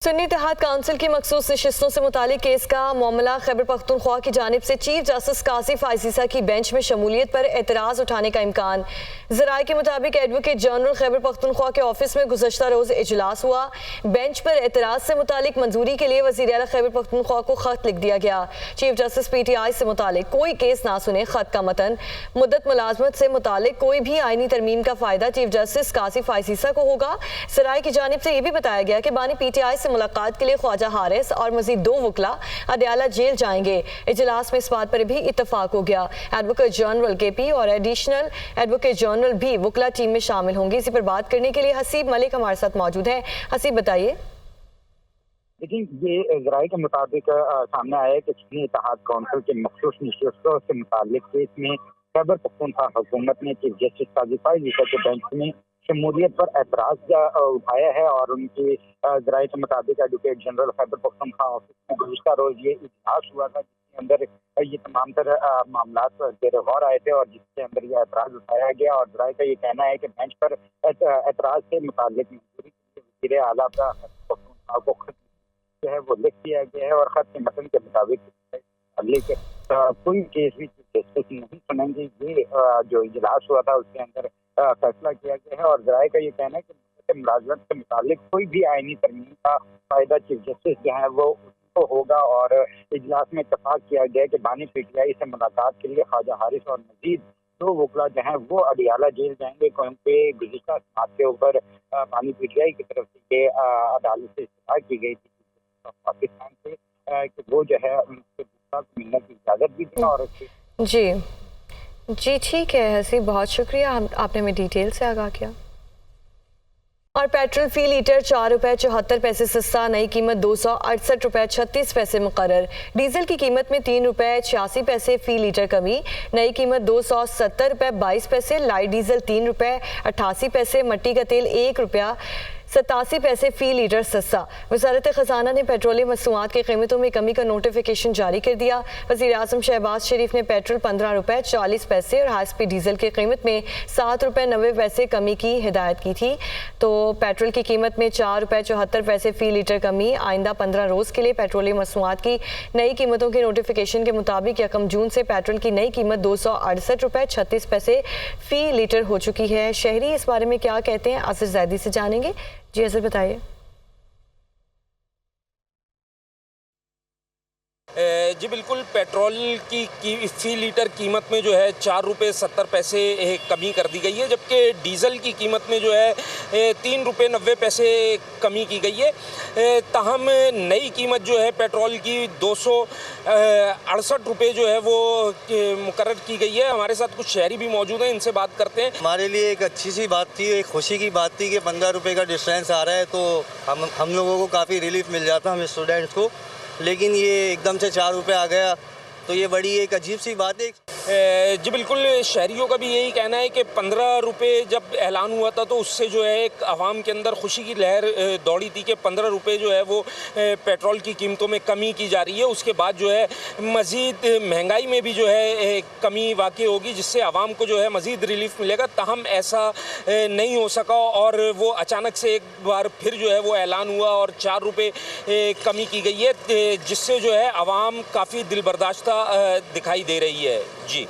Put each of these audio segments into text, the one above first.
सुन्नी इत्तेहाद council की मखसूस नशिस्तों से मुतालिक केस का मामला खैबर पख्तूनख्वा की जानिब से चीफ जस्टिस कासिफ आइसीसा की बेंच में शमूलियत पर एतराज उठाने का इम्कान। जराये के मुताबिक एडवोकेट जनरल खैबर पख्तूनख्वा के ऑफिस में गुज़श्ता रोज इजलास हुआ। बेंच पर एतराज से मुतालिक मंजूरी के लिए वज़ीर आला खैबर पख्तूनख्वा को खत लिख दिया गया। चीफ जस्टिस PTI से मुतालिक कोई केस ना सुने। खत का मतन मुद्दत मुलाजमत से मुतालिक कोई भी आईनी तरमीम का फायदा चीफ जस्टिस कासिफ आइसीसा को होगा। सराय की जानिब से यह भी बताया गया कि बानी PTI से मुलाकात के लिए ख्वाजा हारिस और मजीद 2 वकला अडयाला जेल जाएंगे। इजलास में इस बात पर भी इत्तफाक हो गया। एडवोकेट जनरल KP और एडिशनल एडवोकेट जनरल भी वकला टीम में शामिल होंगे। इसी पर बात करने के लिए हसीब मलिक हमारे साथ मौजूद है। हसीब बताइए। लेकिन ये जराये के मुताबिक सामने आया है कि सुन्नी इत्तेहाद काउंसिल के मखसूस नशिस्तों से मुतालिक केस में खैबर पख्तूनख्वा हुकूमत ने चीफ जस्टिस कासिफ आइसीसा के बेंच में शमूलियत पर एतराज उठाया है और उनकी जराये के मुताबिक advocate general Khyber Pakhtunkhwa office में गुज़श्ता रोज ये इजलास हुआ था, जिसके अंदर ये तमाम तर मामला जेर गौर आए थे और जिसके अंदर ये एतराज उठाया गया। और जराये का ये कहना है कि बेंच पर एतराज से मुतालिक मंजूरी के लिए वज़ीर आला पख्तूनख्वा को खत जो है वो लिख दिया गया है और खत के मतन के मुताबिक कोई केस भी जस्टिस नहीं सुनेंगे। ये जो इजलास हुआ था उसके अंदर फैसला किया गया है और जराये का ये कहना है कि मुलाजमत से मुतालिक कोई भी आईनी तरमीम का फायदा चीफ जस्टिस जो है वो उसको होगा। और इजलास में इत्तफाक किया गया है कि बानी PTI से मुलाकात के लिए ख्वाजा हारिस और मजीद 2 वकला जो हैं वो अडयाला जेल जाएंगे, क्योंकि गुज़श्ता समात के ऊपर बानी PTI की तरफ से ये अदालत से इस्तदा की गई थी पाकिस्तान से कि वो जो है उनसे मिलने की इजाज़त भी दी। और जी ठीक है हसीब, बहुत शुक्रिया, आपने हमें डिटेल से आगाह किया। और पेट्रोल फी लीटर 4 रुपये 74 पैसे सस्ता, नई कीमत 268 रुपये 36 पैसे मुकर्रर। डीजल की कीमत में 3 रुपये 86 पैसे फी लीटर कमी, नई कीमत 270 रुपये 22 पैसे। लाइट डीजल 3 रुपये 88 पैसे, मट्टी का तेल 1 रुपया 87 पैसे फी लीटर सस्ता। वज़ारत ख़जाना ने पेट्रोलियम मसनूआत की कीमतों में कमी का नोटिफिकेशन जारी कर दिया। वज़ीर आज़म शहबाज शरीफ ने पेट्रोल 15 रुपये 40 पैसे और हाई स्पीड डीजल की कीमत में 7 रुपये 90 पैसे कमी की हिदायत की थी। तो पेट्रोल की कीमत में 4 रुपये 74 पैसे फी लीटर कमी। आइंदा 15 रोज़ के लिए पेट्रोलियम मसनूआत की नई कीमतों के नोटिफिकेशन के मुताबिक 1 जून से पेट्रोल की नई कीमत 268 रुपये 36 पैसे फी लीटर हो चुकी है। शहरी इस बारे में क्या कहते हैं, आसिफ जैदी से जानेंगे। जी अज़र बताइए। जी बिल्कुल, पेट्रोल की फ़ी लीटर कीमत में जो है 4 रुपये 70 पैसे कमी कर दी गई है, जबकि डीज़ल की कीमत में जो है 3 रुपये 90 पैसे कमी की गई है। ताहम नई कीमत जो है पेट्रोल की 268 रुपये जो है वो मुकर्रर की गई है। हमारे साथ कुछ शहरी भी मौजूद हैं, इनसे बात करते हैं। हमारे लिए एक अच्छी सी बात थी, एक खुशी की बात थी कि 15 रुपये का डिफरेंस आ रहा है, तो हम लोगों को काफ़ी रिलीफ मिल जाता, हम स्टूडेंट्स को। लेकिन ये एकदम से 4 रुपये आ गया तो ये बड़ी एक अजीब सी बात है। जी बिल्कुल, शहरियों का भी यही कहना है कि 15 रुपये जब ऐलान हुआ था तो उससे जो है एक आवाम के अंदर खुशी की लहर दौड़ी थी कि 15 रुपये जो है वो पेट्रोल की कीमतों में कमी की जा रही है। उसके बाद जो है मज़ीद महंगाई में भी जो है कमी वाक़ई होगी, जिससे आवाम को जो है मज़ीद रिलीफ मिलेगा। ताहम ऐसा नहीं हो सका और वो अचानक से एक बार फिर जो है वो ऐलान हुआ और 4 रुपये कमी की गई है, जिससे जो है आवाम काफ़ी दिलबर्दाश्ता दिखाई दे रही है। जी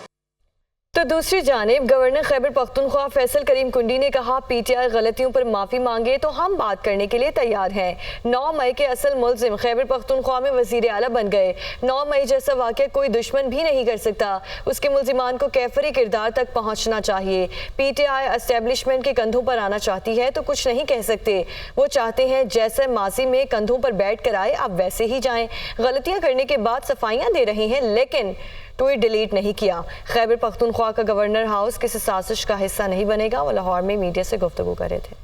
तो दूसरी जानिब गवर्नर खैबर पख्तूनख्वा फैसल करीम कुंडी ने कहा PTI गलतियों पर माफ़ी मांगे तो हम बात करने के लिए तैयार हैं। 9 मई के असल मुल्जिम खैबर पख्तूनख्वा में वज़ीर आला बन गए। 9 मई जैसा वाक़या कोई दुश्मन भी नहीं कर सकता, उसके मुल्जिमान को कैफरी किरदार तक पहुँचना चाहिए। PTI एस्टेब्लिशमेंट के कंधों पर आना चाहती है तो कुछ नहीं कह सकते। वो चाहते हैं जैसे माजी में कंधों पर बैठ कर आए आप वैसे ही जाएं। गलतियाँ करने के बाद सफाइयाँ दे रही हैं, लेकिन ट्वीट डिलीट नहीं किया। खैबर पख्तूनख्वा का गवर्नर हाउस किसी साजिश का हिस्सा नहीं बनेगा। वो लाहौर में मीडिया से गुफ्तगू कर रहे थे।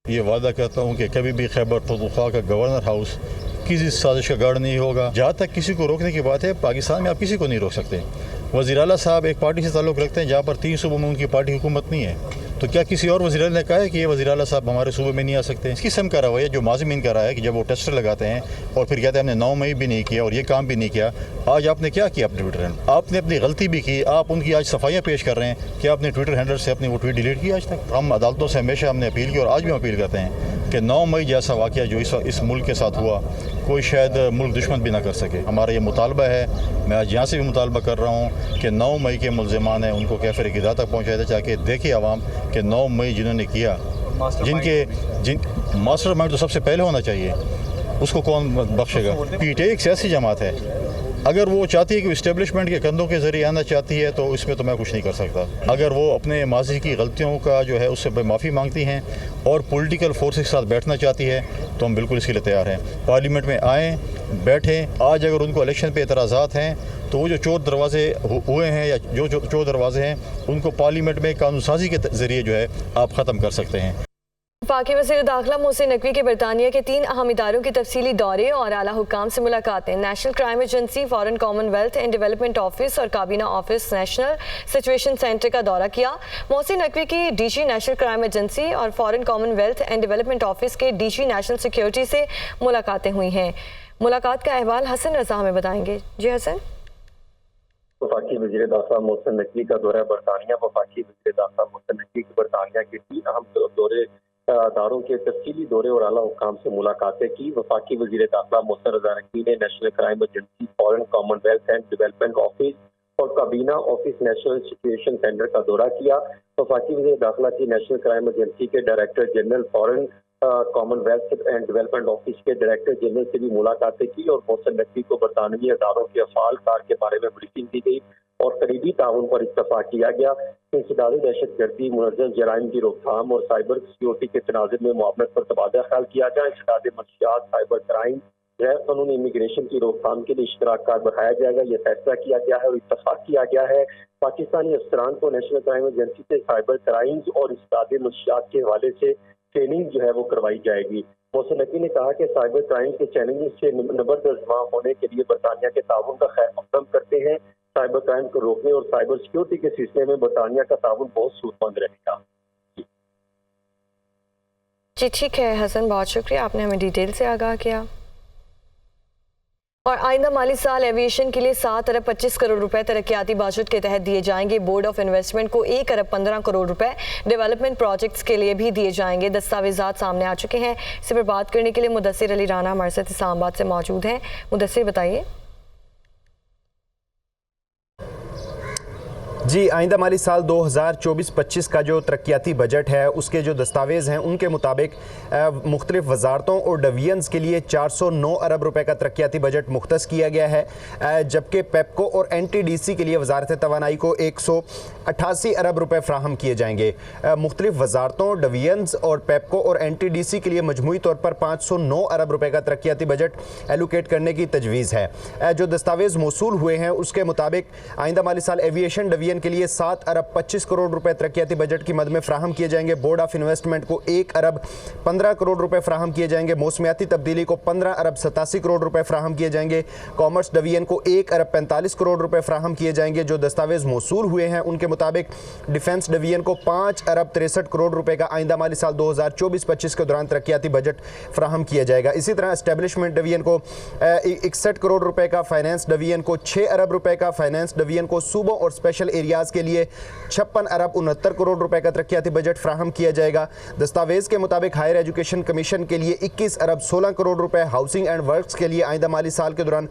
ये वादा करता हूँ कि कभी भी खैबर पख्तूनख्वा का गवर्नर हाउस किसी साजिश का गढ़ नहीं होगा। जहाँ तक किसी को रोकने की बात है, पाकिस्तान में आप किसी को नहीं रोक सकते। वज़ीर आला साहब एक पार्टी से ताल्लुक़ रखते हैं जहाँ पर 3 सूबों में उनकी पार्टी हुकूमत नहीं है, तो क्या किसी और वज़ीर ने कहा है कि ये वज़ीर आला साहब हमारे सूबे में नहीं आ सकते? इस किस्म का रवैया जो माज़ी में इनका रहा है कि जब वो टेस्टर लगाते हैं और फिर कहते हैं हमने 9 मई भी नहीं किया और ये काम भी नहीं किया। आज आपने क्या किया अपने ट्विटर हैंडल? आपने अपनी गलती भी की, आप उनकी आज सफाइयाँ पेश कर रहे हैं कि आपने ट्विटर हैंडल से अपनी वो ट्वीट डिलीट की। आज तक हम अदालतों से हमेशा हमने अपील की और आज भी हम अपील करते हैं कि 9 मई जैसा वाक़या जो इस मुल्क के साथ हुआ कोई शायद मुल्क दुश्मन भी ना कर सके। हमारा ये मुतालबा है, मैं आज यहाँ से भी मुतालबा कर रहा हूँ कि 9 मई के मुलज़मान हैं उनको कैफ़े क़िदा तक पहुँचाया जाए, ताकि देखे आवाम कि 9 मई जिन्होंने किया, मास्टर माइंड तो सबसे पहले होना चाहिए, उसको कौन बख्शेगा। PTI एक सियासी जमात है, अगर वो चाहती है कि इस्टेब्लिशमेंट के कंधों के ज़रिए आना चाहती है तो इसमें तो मैं कुछ नहीं कर सकता। अगर वो अपने माजी की गलतियों का जो है उससे माफ़ी मांगती हैं और पॉलिटिकल फोर्सेस के साथ बैठना चाहती है तो हम बिल्कुल इसके लिए तैयार हैं। पार्लियामेंट में आएँ, बैठें। आज अगर उनको इलेक्शन पे एतराज़ात हैं तो वो जो 4 दरवाजे हुए हैं या जो 4 दरवाजे हैं उनको पार्लियामेंट में कानून साजी के ज़रिए जो है आप ख़त्म कर सकते हैं। वफाकी वज़ीर दाखिला मोहसिन नकवी के बरतानिया के 3 अहम इदारों की तफसीली दौरे और आला हुक्काम से मुलाकातें। National crime agency, foreign Commonwealth and development office और काबीना ऑफिस नेशनल सिचुएशन सेंटर का दौरा किया। मोहसिन नकवी की DG नेशनल क्राइम एजेंसी और foreign Commonwealth and development office के DG नेशनल सिक्योरिटी से मुलाकातें हुई हैं। मुलाकात का अहवाल हसन रजा हमें बताएंगे। जी हसन। वफाकी वज़ीर दाखिला मोहसिन नकवी का दौरा बरतानिया। वफाकी वज़ीर दाखिला मोहसिन नकवी की बरतानिया के 3 अहम दौरे दारों के तफसीली दौरे और आला हुक्काम से मुलाकातें की। वफाकी वज़ीर दाखिला मोहसिन रज़ा नकवी ने national crime agency, foreign Commonwealth and development office और काबीना ऑफिस नेशनल सिचुएशन सेंटर का दौरा किया। वफाकी वज़ीर दाखिला की नेशनल क्राइम एजेंसी के director general, foreign Commonwealth and development office के डायरेक्टर जनरल से भी मुलाकातें की और मोहसिन नकवी को बरतानवी अदारों के अफ़ाल कार के बारे में ब्रीफिंग दी गई और करीबी ताउन पर इत्तफाक किया गया। इंसदाद दहशतगर्दी, मुनज़्ज़म जराइम की रोकथाम और साइबर सिक्योरिटी के तनाज़ुर में मुआवनत पर तबादला ख्याल किया जाए। इंसदाद मंशियात, साइबर क्राइम, गैर कानूनी इमिग्रेशन की रोकथाम के लिए इश्तराक कार बढ़ाया जाएगा, यह फैसला किया गया है और इत्तफाक किया गया है। पाकिस्तानी अफसरान को नेशनल क्राइम एजेंसी से साइबर क्राइम्स और इंसदाद मंशियात के हवाले से ट्रेनिंग जो है वो करवाई जाएगी। मोहसिन नकवी ने कहा कि साइबर क्राइम के चैलेंजेस से नबर्दज़मा होने के लिए बरतानिया के ताउन का खैर मकदम करते हैं। साइबर क्राइम को रोकने और साइबर सिक्योरिटी के सिलसिले में बरतानिया का ताउन बहुत सूदमंद रहेगा। जी ठीक है हसन, बहुत शुक्रिया, आपने हमें डिटेल से आगाह किया। और आइंदा माली साल एविएशन के लिए 7 अरब 25 करोड़ रुपए तरक्याती बजट के तहत दिए जाएंगे। बोर्ड ऑफ इन्वेस्टमेंट को 1 अरब 15 करोड़ रुपए डेवलपमेंट प्रोजेक्ट्स के लिए भी दिए जाएंगे। दस्तावेजात सामने आ चुके हैं। इस पर बात करने के लिए मुदस्सिर अली राना हमारे साथ इस्लामाबाद से मौजूद हैं। मुदस्सिर बताइए। जी, आइंदा माली साल 2024-25 का जो तरक्याती बजट है उसके जो दस्तावेज़ हैं उनके मुताबिक मुख्तलिफ वजारतों और डिवीजन्स के लिए 409 अरब रुपए का तरक्याती बजट मुख्तस किया गया है, जबकि पेप्को और NTDC के लिए वजारत तवानाई को 188 अरब रुपए फ्राहम किए जाएंगे। मुख्तलिफ वजारतों, डिवीजन्स और पेप्को और NTDC के लिए मजमूई तौर पर 509 अरब रुपए का तरक्याती बजट एलोकेट करने की तजवीज़ है। जो दस्तावेज़ मौसूल हुए हैं उसके मुताबिक आइंदा माली साल एविएशन डिवीजन के लिए 7 अरब 25 करोड़ रुपए तरक्याती बजट की मद में फ्राहम किए जाएंगे। बोर्ड ऑफ इन्वेस्टमेंट को 1 अरब 15 करोड़ रुपए फ्राहम किए जाएंगे। मौसमियाती तब्दीली को 15 अरब 87 करोड़ रुपए फ्राहम किए जाएंगे। कॉमर्स डिवीजन को 1 अरब 45 करोड़ रुपए फ्राहम किए जाएंगे। जो दस्तावेज मौसूल हुए हैं उनके मुताबिक डिफेंस डिवीजन को 5 अरब 63 करोड़ रुपए का आइंदा माली साल 2024-25 के दौरान तरक्याती बजट फ्राहम किया जाएगा। इसी तरह एस्टेब्लिशमेंट डिवीजन को 61 करोड़ रुपए का, फाइनेंस डिवीजन को 6 अरब रुपए का, फाइनेंस डिवीजन को सूबों और स्पेशल एरियाज के लिए 56 अरब 69 करोड़ रुपए का तरक्याती बजट फ्राहम किया जाएगा। दस्तावेज के मुताबिक हायर एजुकेशन कमीशन के लिए 21 अरब 16 करोड़ रुपए, हाउसिंग एंड वर्क्स के लिए आइंदा माली साल के दौरान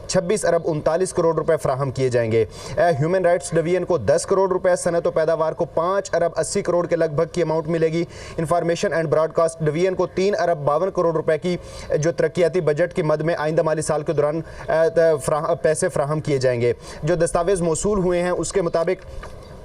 26 अरब 39 करोड़ रुपए फ्राहम किए जाएंगे। ह्यूमन राइट्स डिवीजन को 10 करोड़ रुपए, सनत और पैदावार को 5 अरब 80 करोड़ के लगभग की अमाउंट मिलेगी। इंफॉर्मेशन एंड ब्रॉडकास्ट डिवीजन को 3 अरब 52 करोड़ रुपए की जो तरक्याती बजट की मद में आइंदा माली साल के दौरान पैसे फ्राहम किए जाएंगे। जो दस्तावेज मौसूल हुए हैं उसके मुताबिक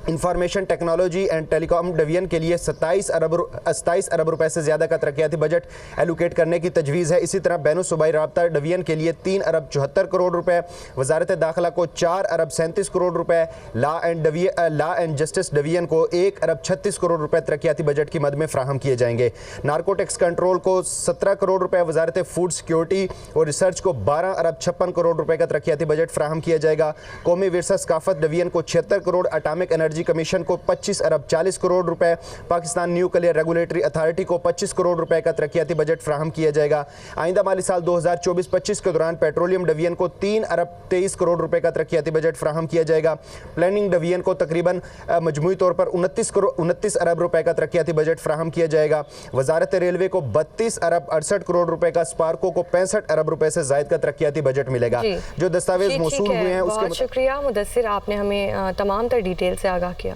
information technology and telecom division के लिए 27 अरब रुपए से ज़्यादा का तरक्याती बजट एलोकेट करने की तजवीज़ है। इसी तरह बैनुल सूबाई राब्ता डिवीजन के लिए 3 अरब 74 करोड़ रुपए, वजारत दाखिला को 4 अरब 37 करोड़ रुपए, लॉ एंड जस्टिस डिवीजन को 1 अरब 36 करोड़ रुपए तरक्याती बजट की मद में फ्राहम किए जाएंगे। नारकोटिक्स कंट्रोल को 17 करोड़ रुपए, वजारत फूड सिक्योरिटी और रिसर्च को 12 अरब 56 करोड़ रुपए का तरक्याती बजट फ्राहम किया जाएगा। कौमी विरसा सकाफत डिवीजन को 76 crore, atomic energy energy commission को 25 अरब 40 करोड़ रुपए, पाकिस्तान न्यूक्लियर रेगुलेटरी अथॉरिटी को 25 करोड़ रुपए का तरक्याती बजट फ्राहम किया जाएगा। आइंदा माली साल 2024-25 के दौरान पेट्रोलियम डिवीजन को 3 अरब 23 करोड़ रुपए का तरक्याती बजट फ्राहम किया जाएगा। प्लानिंग डिवीजन को तकरीबन मजमूई तौर पर 29 अरब रुपए का तरक्याती बजट फ्राहम किया जाएगा। वजारत रेलवे को 32 अरब 68 करोड़ रुपए का, स्पार्को को 65 अरब रुपए से जायद का तरक्याती बजट मिलेगा। जो दस्तावेज मौसूल हुए हैं उसके बहुत शुक्रिया मुदस्सिर, आपने हमें तमाम तर डिटेल से आगाह किया।